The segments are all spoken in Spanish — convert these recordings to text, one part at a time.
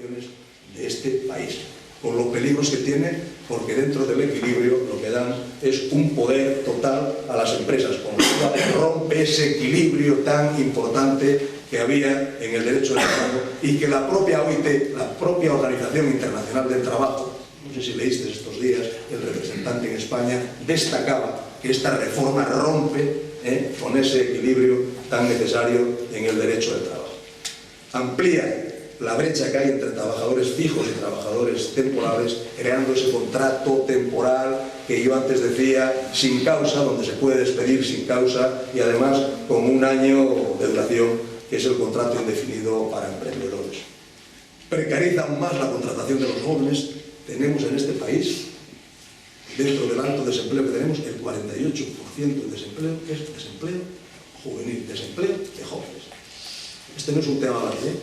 relaciones de este país, con los peligros que tiene, porque dentro del equilibrio lo que dan es un poder total a las empresas, con lo cual rompe ese equilibrio tan importante que había en el derecho del trabajo y que la propia OIT, la propia Organización Internacional del Trabajo, no sé si leíste estos días, el representante en España destacaba que esta reforma rompe con ese equilibrio tan necesario en el derecho del trabajo. Amplía la brecha que hay entre trabajadores fijos y trabajadores temporales, creando ese contrato temporal que yo antes decía, sin causa, donde se puede despedir sin causa y además con un año de duración, que es el contrato indefinido para emprendedores. Precariza aún más la contratación de los jóvenes. Tenemos en este país, dentro del alto desempleo que tenemos, el 48% de desempleo es desempleo juvenil, desempleo de jóvenes. Este no es un tema baladí,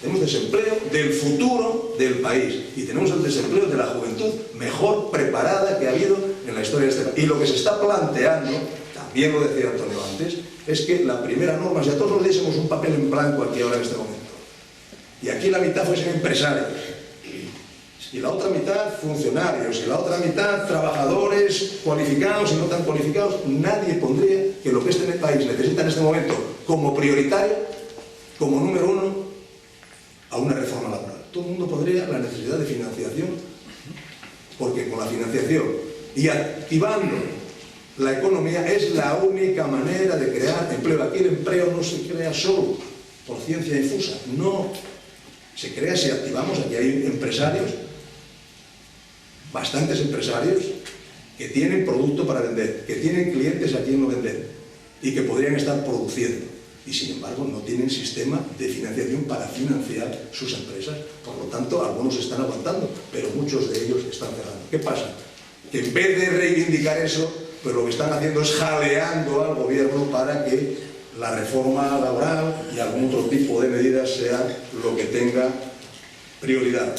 Tenemos desempleo del futuro del país y tenemos el desempleo de la juventud mejor preparada que ha habido en la historia de este país. Y lo que se está planteando, también lo decía Antonio antes, es que la primera norma, si a todos nos diésemos un papel en blanco aquí ahora en este momento, y aquí la mitad fuesen empresarios, y la otra mitad funcionarios, y la otra mitad trabajadores cualificados y no tan cualificados, nadie pondría que lo que este país necesita en este momento como prioritario, como número uno, a una reforma laboral. Todo el mundo pondría la necesidad de financiación, porque con la financiación y activando la economía es la única manera de crear empleo. Aquí el empleo no se crea solo por ciencia infusa, no. Se crea si activamos. Aquí hay empresarios, bastantes empresarios, que tienen producto para vender, que tienen clientes a quien no vender y que podrían estar produciendo. Y sin embargo no tienen sistema de financiación para financiar sus empresas. Por lo tanto, algunos están aguantando, pero muchos de ellos están cerrando. ¿Qué pasa? Que en vez de reivindicar eso, pues lo que están haciendo es jaleando al gobierno para que la reforma laboral y algún otro tipo de medidas sea lo que tenga prioridad.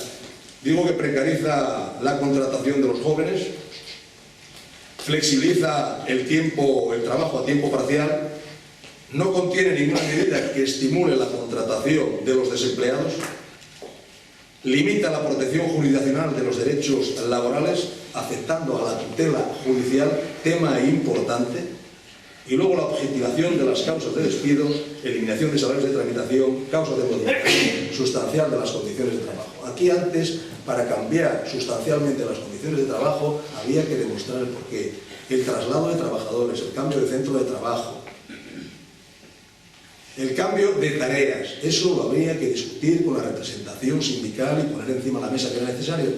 Digo que precariza la contratación de los jóvenes, flexibiliza el trabajo a tiempo parcial, no contiene ninguna medida que estimule la contratación de los desempleados, limita la protección jurisdiccional de los derechos laborales, aceptando a la tutela judicial, tema importante, y luego la objetivación de las causas de despido, eliminación de salarios de tramitación, causas de modificación sustancial de las condiciones de trabajo. Aquí antes, para cambiar sustancialmente las condiciones de trabajo, había que demostrar el porqué. El traslado de trabajadores, el cambio de centro de trabajo, el cambio de tareas, eso lo habría que discutir con la representación sindical y poner encima de la mesa que era necesario.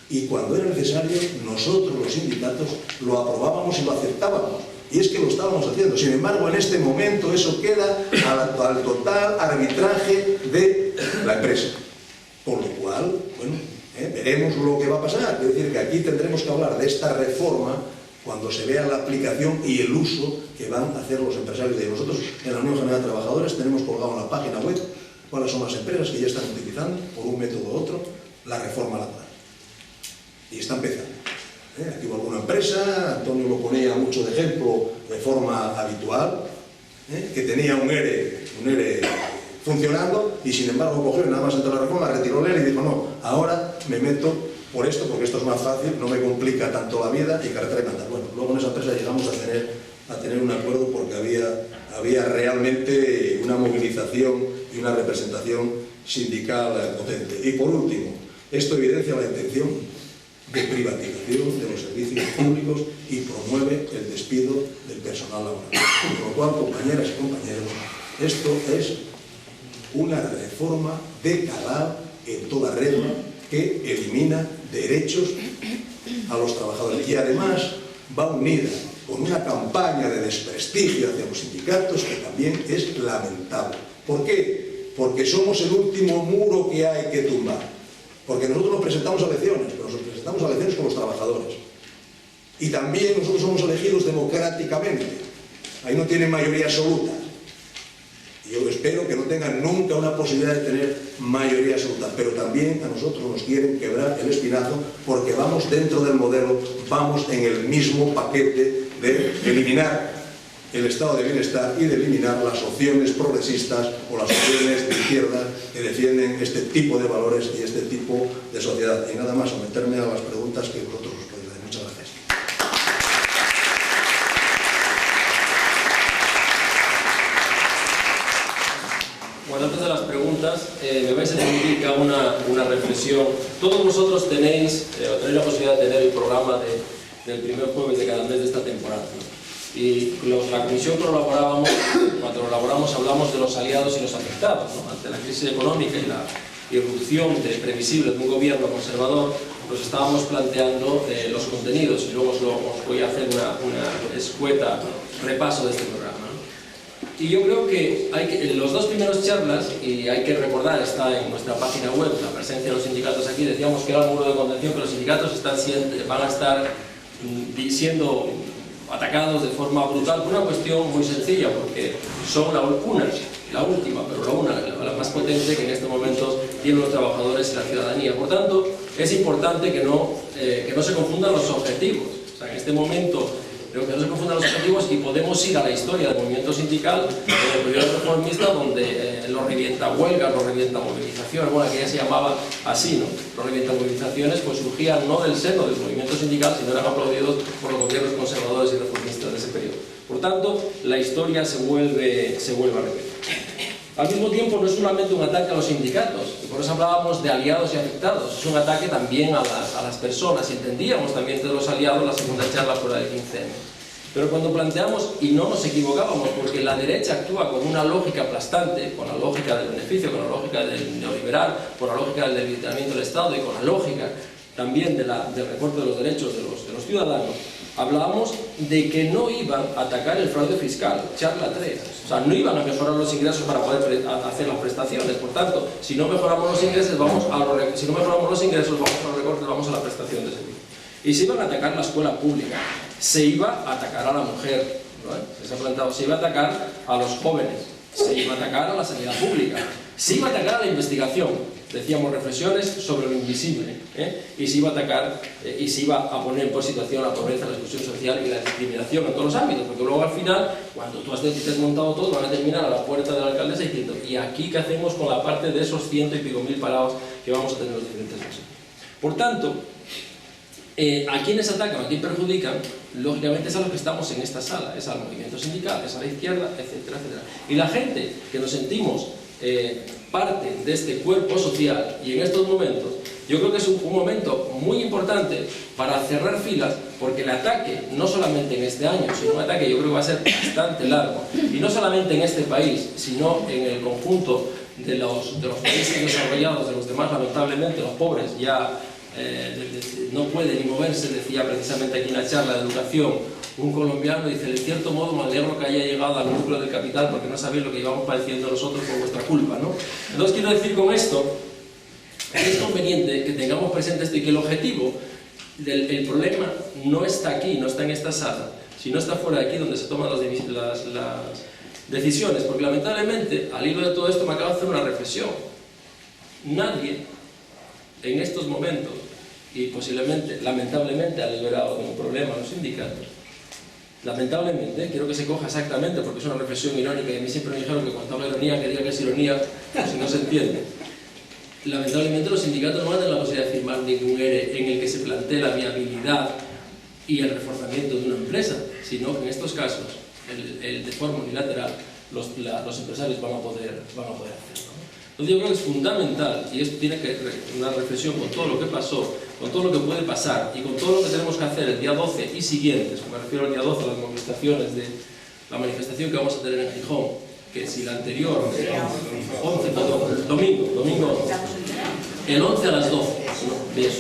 Y cuando era necesario, nosotros los sindicatos lo aprobábamos y lo aceptábamos. Y es que lo estábamos haciendo. Sin embargo, en este momento eso queda al total arbitraje de la empresa. Por lo cual, bueno, veremos lo que va a pasar. Es decir, que aquí tendremos que hablar de esta reforma cuando se vea la aplicación y el uso que van a hacer los empresarios. De nosotros, en la Unión General de Trabajadores, tenemos colgado en la página web cuáles son las empresas que ya están utilizando, por un método u otro, la reforma laboral. Y está empezando. Aquí hubo alguna empresa, Antonio lo ponía mucho de ejemplo de forma habitual, que tenía un ERE funcionando y sin embargo cogió nada más entre la reforma, retiró el ERE y dijo no, ahora me meto por esto porque esto es más fácil, no me complica tanto la vida y carretera y cantar. Bueno, luego en esa empresa llegamos a tener un acuerdo porque había realmente una movilización y una representación sindical potente. Y por último, esto evidencia la intención de privatización de los servicios públicos y promueve el despido del personal laboral. Por lo cual, compañeras y compañeros, esto es una reforma de calado en toda regla que elimina derechos a los trabajadores y además va unida con una campaña de desprestigio hacia los sindicatos que también es lamentable. ¿Por qué? Porque somos el último muro que hay que tumbar. Porque nosotros nos presentamos a elecciones, pero nos presentamos a elecciones con los trabajadores. Y también nosotros somos elegidos democráticamente. Ahí no tienen mayoría absoluta. Y yo espero que no tengan nunca una posibilidad de tener mayoría absoluta. Pero también a nosotros nos quieren quebrar el espinazo porque vamos dentro del modelo, vamos en el mismo paquete de eliminar el estado de bienestar y de eliminar las opciones progresistas o las opciones de izquierda que defienden este tipo de valores y este tipo de sociedad. Y nada más, someterme a las preguntas que vosotros os podéis dar. Muchas gracias. Bueno, antes de las preguntas, me vais a permitir que haga una reflexión. Todos vosotros tenéis la posibilidad de tener el programa del primer jueves de cada mes de esta temporada, ¿no? Y la comisión que lo elaborábamos, cuando lo elaboramos, hablamos de los aliados y los afectados, ¿no? Ante la crisis económica y la irrupción previsible de un gobierno conservador, pues estábamos planteando los contenidos, y luego os voy a hacer una escueta repaso de este programa, ¿no? Y yo creo que en los dos primeros charlas, y hay que recordar, está en nuestra página web, la presencia de los sindicatos aquí, decíamos que era el muro de contención, que los sindicatos van a estar siendo atacados de forma brutal por una cuestión muy sencilla, porque son la última, pero la más potente que en este momento tienen los trabajadores y la ciudadanía. Por tanto, es importante que no se confundan los objetivos. O sea, en este momento creo que no se confundan los objetivos y podemos ir a la historia del movimiento sindical, del periodo reformista, donde los revientahuelgas, los revientamovilizaciones, bueno, que ya se llamaba así, ¿no? Los revientamovilizaciones pues surgían no del seno del movimiento sindical, sino eran aplaudidos por los gobiernos conservadores y reformistas de ese periodo. Por tanto, la historia se vuelve a repetir. Al mismo tiempo, no es solamente un ataque a los sindicatos, y por eso hablábamos de aliados y afectados, es un ataque también a las personas, y entendíamos también de los aliados la segunda charla fuera del 15M. Pero cuando planteamos, y no nos equivocábamos, porque la derecha actúa con una lógica aplastante, con la lógica del beneficio, con la lógica del neoliberal, con la lógica del debilitamiento del Estado y con la lógica también del recorte de los derechos de los ciudadanos, hablábamos de que no iban a atacar el fraude fiscal, charla 3. O sea, no iban a mejorar los ingresos para poder hacer las prestaciones. Por tanto, si no mejoramos los ingresos, vamos a los recortes, vamos a la prestación de servicio. Y se iban a atacar la escuela pública, se iba a atacar a la mujer, ¿no? Se ha planteado, se iba a atacar a los jóvenes, se iba a atacar a la sanidad pública, se iba a atacar a la investigación, decíamos reflexiones sobre lo invisible, y se iba a atacar y se iba a poner por situación la pobreza, la exclusión social y la discriminación en todos los ámbitos, porque luego al final, cuando tú has desmontado todo, van a terminar a la puerta de la alcaldesa diciendo, ¿y aquí qué hacemos con la parte de esos 100 y pico mil parados que vamos a tener en los diferentes meses? Por tanto, a quienes atacan, a quienes perjudican, lógicamente es a los que estamos en esta sala, es al movimiento sindical, es a la izquierda, etcétera, etcétera. Y la gente que nos sentimos parte de este cuerpo social, y en estos momentos, yo creo que es un momento muy importante para cerrar filas, porque el ataque, no solamente en este año, sino un ataque yo creo que va a ser bastante largo, y no solamente en este país, sino en el conjunto de los países desarrollados, de los demás, lamentablemente, los pobres ya no puede ni moverse. Decía precisamente aquí en la charla de educación un colombiano, dice, de cierto modo me alegro que haya llegado al núcleo del capital porque no sabéis lo que llevamos padeciendo nosotros por vuestra culpa, ¿no? Entonces quiero decir con esto que es conveniente que tengamos presente esto y que el objetivo el problema no está aquí, no está en esta sala, sino está fuera de aquí donde se toman las decisiones, porque lamentablemente al hilo de todo esto me acabo de hacer una reflexión. Nadie en estos momentos, y posiblemente, lamentablemente, ha liberado de un problema a los sindicatos. Lamentablemente, quiero que se coja exactamente, porque es una reflexión irónica, y a mí siempre me dijeron que cuando habla ironía, que diga que es ironía, si no se entiende. Lamentablemente los sindicatos no van a tener la posibilidad de firmar ningún ERE en el que se plantee la viabilidad y el reforzamiento de una empresa, sino que en estos casos, de forma unilateral, los empresarios van a poder hacerlo. Entonces yo creo que es fundamental, y esto tiene que una reflexión con todo lo que pasó, con todo lo que puede pasar y con todo lo que tenemos que hacer el día 12 y siguientes, me refiero al día 12 a las movilizaciones de la manifestación que vamos a tener en Gijón, que si la anterior, domingo 11, el 11 a las 12, bien.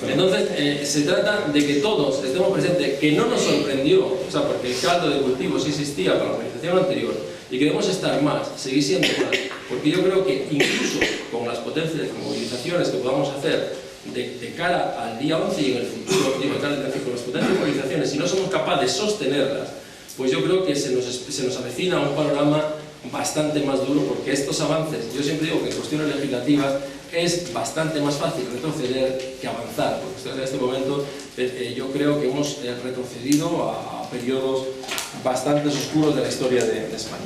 Entonces se trata de que todos estemos presentes, que no nos sorprendió, o sea, porque el caldo de cultivo sí existía para la manifestación anterior, y queremos estar más, seguir siendo más, porque yo creo que incluso con las potencias de movilizaciones que podamos hacer de cara al día 11 y en el futuro, con las potencias de movilizaciones, si no somos capaces de sostenerlas, pues yo creo que se nos avecina un panorama bastante más duro, porque estos avances, yo siempre digo que en cuestiones legislativas es bastante más fácil retroceder que avanzar, porque en este momento yo creo que hemos retrocedido a periodos bastante oscuros de la historia de España.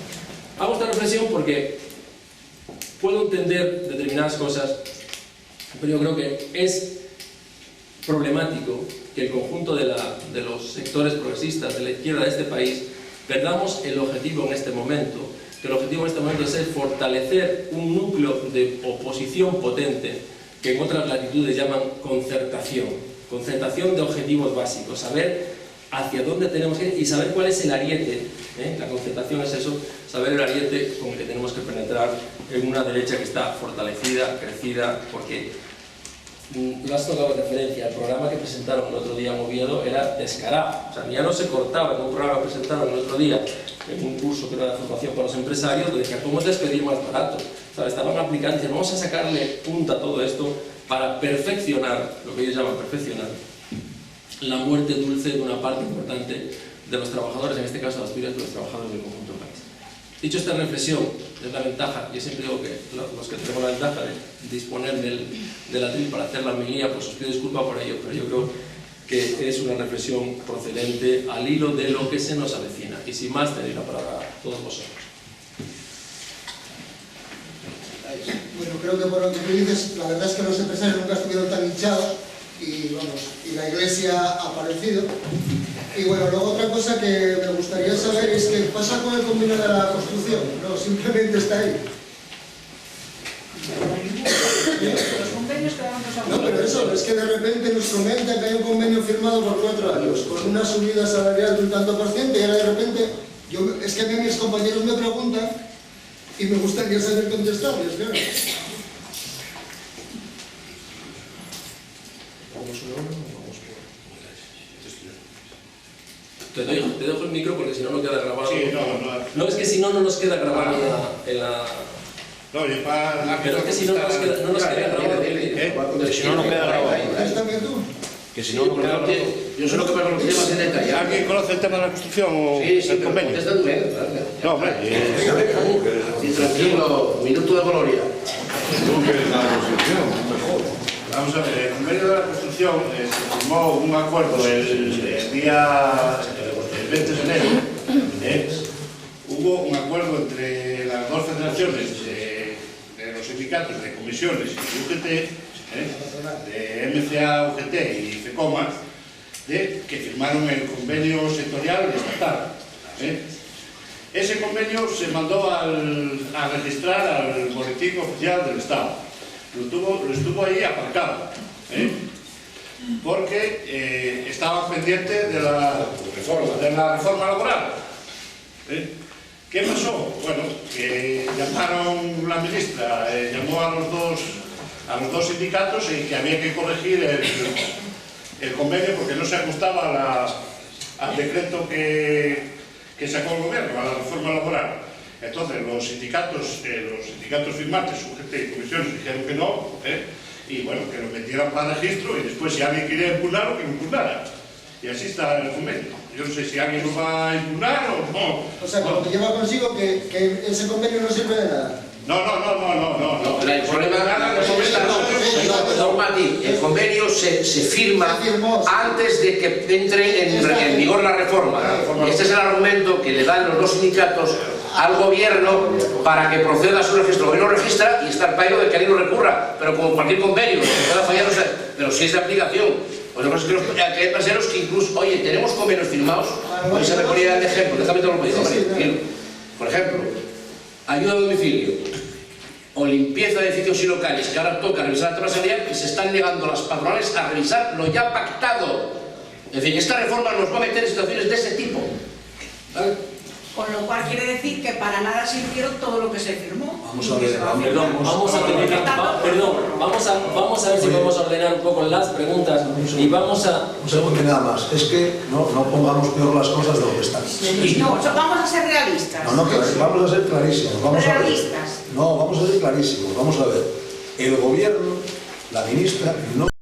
Hago esta reflexión porque puedo entender determinadas cosas, pero yo creo que es problemático que el conjunto de los sectores progresistas de la izquierda de este país perdamos el objetivo en este momento, que el objetivo en este momento es fortalecer un núcleo de oposición potente que en otras latitudes llaman concertación de objetivos básicos, saber hacia dónde tenemos que ir y saber cuál es el ariete, la concertación es eso, saber el ariete con que tenemos que penetrar en una derecha que está fortalecida, crecida, porque lo has tocado referencia, el programa que presentaron el otro día en Oviedo era descarado, o sea, ya no se cortaba en un programa que presentaron el otro día en un curso que era de formación para los empresarios, donde decía, ¿cómo despedir más barato? O sea, estaban aplicando, decían, vamos a sacarle punta a todo esto para perfeccionar, lo que ellos llaman perfeccionar, la muerte dulce de una parte importante de los trabajadores, en este caso de Asturias, de los trabajadores del conjunto del país. Dicho esta reflexión, es la ventaja, yo siempre digo que los que tenemos la ventaja de disponer del atril para hacer la homilía, pues os pido disculpas por ello, pero yo creo que es una reflexión procedente al hilo de lo que se nos avecina. Y sin más, tenéis la palabra a todos vosotros. Bueno, creo que por lo que tú dices, la verdad es que los empresarios nunca estuvieron tan hinchados y la Iglesia ha aparecido. Y bueno, luego otra cosa que me gustaría saber es qué pasa con el convenio de la construcción. No, simplemente está ahí. Los convenios que vamos a... No, pero eso, es que de repente nos comentan que hay un convenio firmado por 4 años, con una subida salarial de un tanto por ciento, y ahora de repente, es que a mí mis compañeros me preguntan, y me gustaría saber contestarles, claro. Te dejo el micro porque si no queda grabado. Sí, no, es que si no nos queda grabado en la... No, y para... Pero es que si no nos queda grabado. Que si no queda grabado. ¿Estás también tú? Que si no queda grabado. Yo sé lo que pasa con los temas en detalle. ¿Alguien conoce el tema de la construcción o el convenio? Está durmiendo. No, hombre. Y tranquilo, minuto de gloria. Vamos a ver, el convenio de la construcción se firmó un acuerdo el 20 de enero. Hubo un acuerdo entre las dos federaciones de los sindicatos de comisiones y UGT, de MCA, UGT y FECOMA, que firmaron el convenio sectorial y estatal. Ese convenio se mandó a registrar al boletín oficial del Estado. Lo estuvo ahí aparcado, porque estaba pendiente de la reforma laboral. ¿Qué pasó? Bueno, que llamaron, la ministra llamó a los dos sindicatos y que había que corregir el convenio porque no se ajustaba al decreto que sacó el gobierno, a la reforma laboral. Entonces los sindicatos firmantes, UGT y comisiones dijeron que no, y bueno, que lo metieran para registro y después si alguien quería impugnarlo, que lo impugnara. Y así está el convenio. Yo no sé si alguien lo va a impugnar o no. O sea, que lo que lleva consigo que ese convenio no sirve de nada. No. El problema el convenio se firma antes de que entre en vigor la reforma. Este es el argumento que le dan los dos sindicatos al gobierno para que proceda a su registro. El gobierno registra y está el pairo de que alguien lo recurra, pero como cualquier convenio, que pueda fallar, pero si es de aplicación. Pues lo que pasa es que hay empresarios que incluso, oye, tenemos convenios firmados, hoy se me ponía el ejemplo, déjame te lo digo, por ejemplo, ayuda a domicilio o limpieza de edificios y locales, que ahora toca revisar el tema salarial, y se están negando las patronales a revisar lo ya pactado. En fin, esta reforma nos va a meter en situaciones de ese tipo, ¿vale? Con lo cual quiere decir que para nada sirvieron todo lo que se firmó. Vamos a ver, vamos a ver si podemos ordenar un poco las preguntas y vamos a... Un segundo nada más, es que no pongamos peor las cosas de lo que están. No, vamos a ser realistas. No, vamos a ser clarísimos. Vamos a ver. Realistas. No, vamos a ser clarísimos. Vamos a ver. El gobierno, la ministra, no